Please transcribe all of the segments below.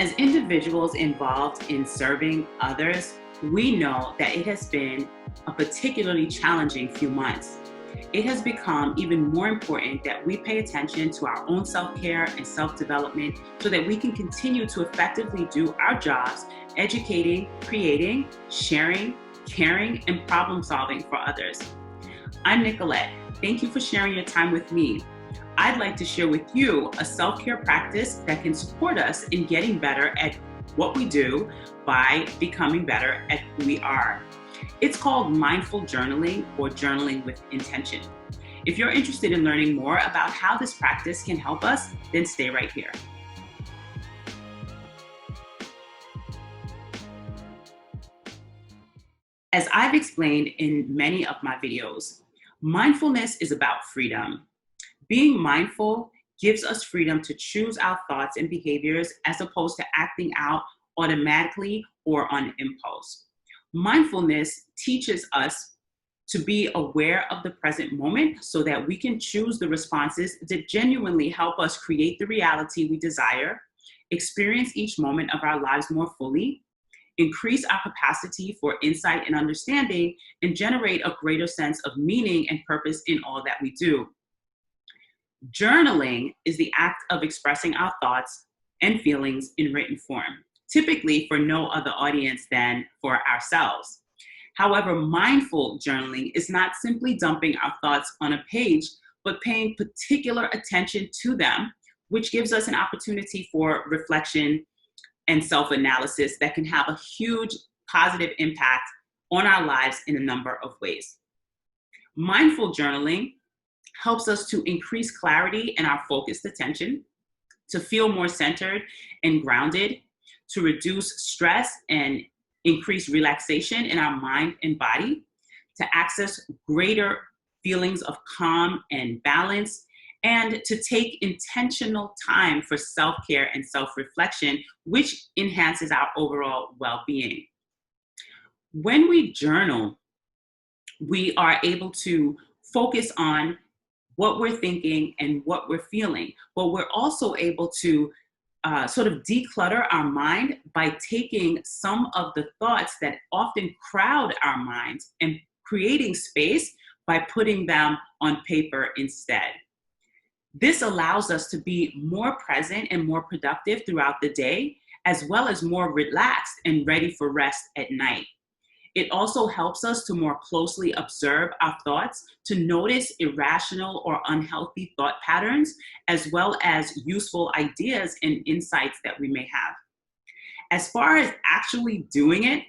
As individuals involved in serving others, we know that it has been a particularly challenging few months. It has become even more important that we pay attention to our own self-care and self-development so that we can continue to effectively do our jobs, educating, creating, sharing, caring, and problem solving for others. I'm Nicolette. Thank you for sharing your time with me. I'd like to share with you a self-care practice that can support us in getting better at what we do by becoming better at who we are. It's called mindful journaling or journaling with intention. If you're interested in learning more about how this practice can help us, then stay right here. As I've explained in many of my videos, mindfulness is about freedom. Being mindful gives us freedom to choose our thoughts and behaviors as opposed to acting out automatically or on impulse. Mindfulness teaches us to be aware of the present moment so that we can choose the responses that genuinely help us create the reality we desire, experience each moment of our lives more fully, increase our capacity for insight and understanding, and generate a greater sense of meaning and purpose in all that we do. Journaling is the act of expressing our thoughts and feelings in written form, typically for no other audience than for ourselves. However, mindful journaling is not simply dumping our thoughts on a page, but paying particular attention to them, which gives us an opportunity for reflection and self-analysis that can have a huge positive impact on our lives in a number of ways. Mindful journaling helps us to increase clarity in our focused attention, to feel more centered and grounded, to reduce stress and increase relaxation in our mind and body, to access greater feelings of calm and balance, and to take intentional time for self-care and self-reflection, which enhances our overall well-being. When we journal, we are able to focus on what we're thinking and what we're feeling, but we're also able to sort of declutter our mind by taking some of the thoughts that often crowd our minds and creating space by putting them on paper instead. This allows us to be more present and more productive throughout the day, as well as more relaxed and ready for rest at night. It also helps us to more closely observe our thoughts, to notice irrational or unhealthy thought patterns, as well as useful ideas and insights that we may have. As far as actually doing it,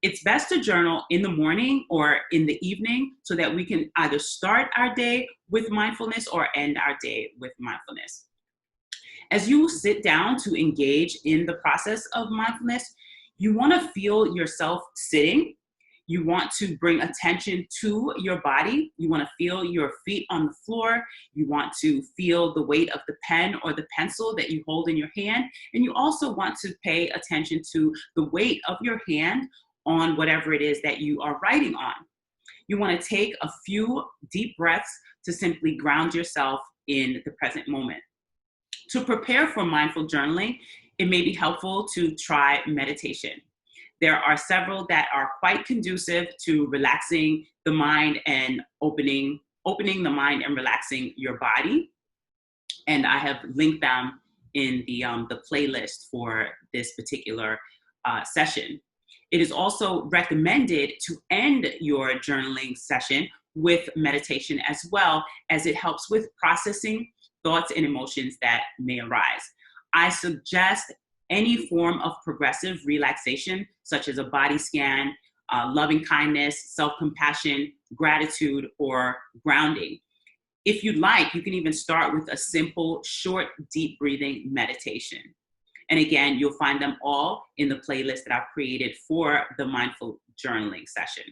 it's best to journal in the morning or in the evening so that we can either start our day with mindfulness or end our day with mindfulness. As you sit down to engage in the process of mindfulness, you want to feel yourself sitting. You want to bring attention to your body. You want to feel your feet on the floor. You want to feel the weight of the pen or the pencil that you hold in your hand. And you also want to pay attention to the weight of your hand on whatever it is that you are writing on. You want to take a few deep breaths to simply ground yourself in the present moment. To prepare for mindful journaling, it may be helpful to try meditation. There are several that are quite conducive to relaxing the mind and opening the mind and relaxing your body. And I have linked them in the playlist for this particular session. It is also recommended to end your journaling session with meditation as well, as it helps with processing thoughts and emotions that may arise. I suggest any form of progressive relaxation, such as a body scan, loving kindness, self-compassion, gratitude, or grounding. If you'd like, you can even start with a simple, short, deep breathing meditation. And again, you'll find them all in the playlist that I've created for the mindful journaling session.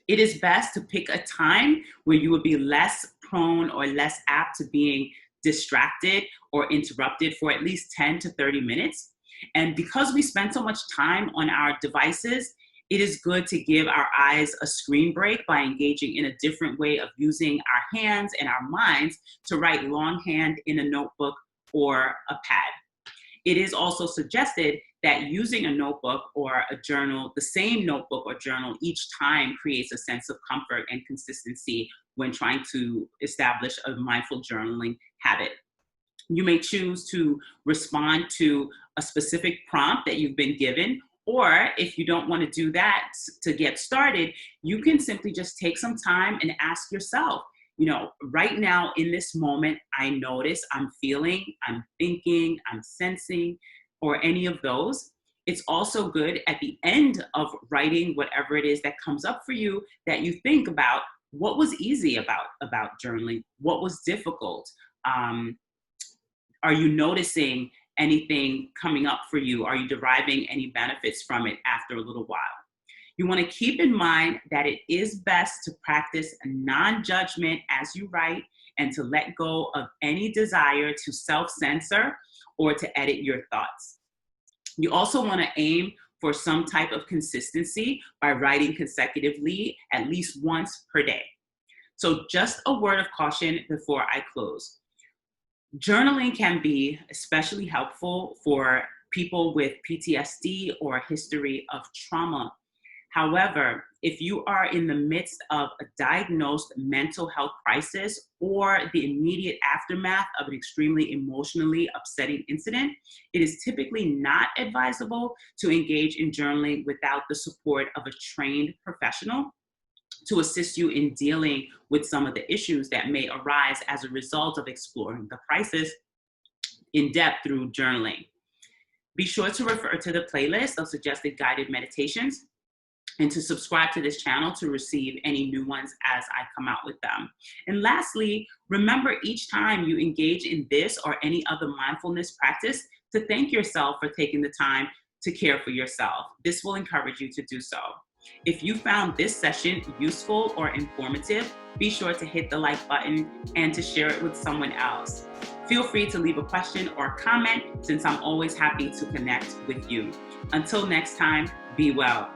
It is best to pick a time where you would be less prone or less apt to being distracted or interrupted for at least 10 to 30 minutes. And because we spend so much time on our devices, it is good to give our eyes a screen break by engaging in a different way of using our hands and our minds to write longhand in a notebook or a pad. It is also suggested that using a notebook or a journal, the same notebook or journal each time, creates a sense of comfort and consistency when trying to establish a mindful journaling habit. You may choose to respond to a specific prompt that you've been given, or if you don't want to do that to get started, you can simply just take some time and ask yourself, right now in this moment, I notice I'm feeling, I'm thinking, I'm sensing, or any of those. It's also good at the end of writing whatever it is that comes up for you, that you think about what was easy about journaling, what was difficult. Are you noticing anything coming up for you? Are you deriving any benefits from it after a little while? You want to keep in mind that it is best to practice non-judgment as you write, and to let go of any desire to self-censor or to edit your thoughts. You also want to aim for some type of consistency by writing consecutively at least once per day. So just a word of caution before I close. Journaling can be especially helpful for people with PTSD or a history of trauma. However, if you are in the midst of a diagnosed mental health crisis or the immediate aftermath of an extremely emotionally upsetting incident, it is typically not advisable to engage in journaling without the support of a trained professional to assist you in dealing with some of the issues that may arise as a result of exploring the crisis in depth through journaling. Be sure to refer to the playlist of suggested guided meditations and to subscribe to this channel to receive any new ones as I come out with them. And lastly, remember each time you engage in this or any other mindfulness practice to thank yourself for taking the time to care for yourself. This will encourage you to do so. If you found this session useful or informative, be sure to hit the like button and to share it with someone else. Feel free to leave a question or comment, since I'm always happy to connect with you. Until next time, be well.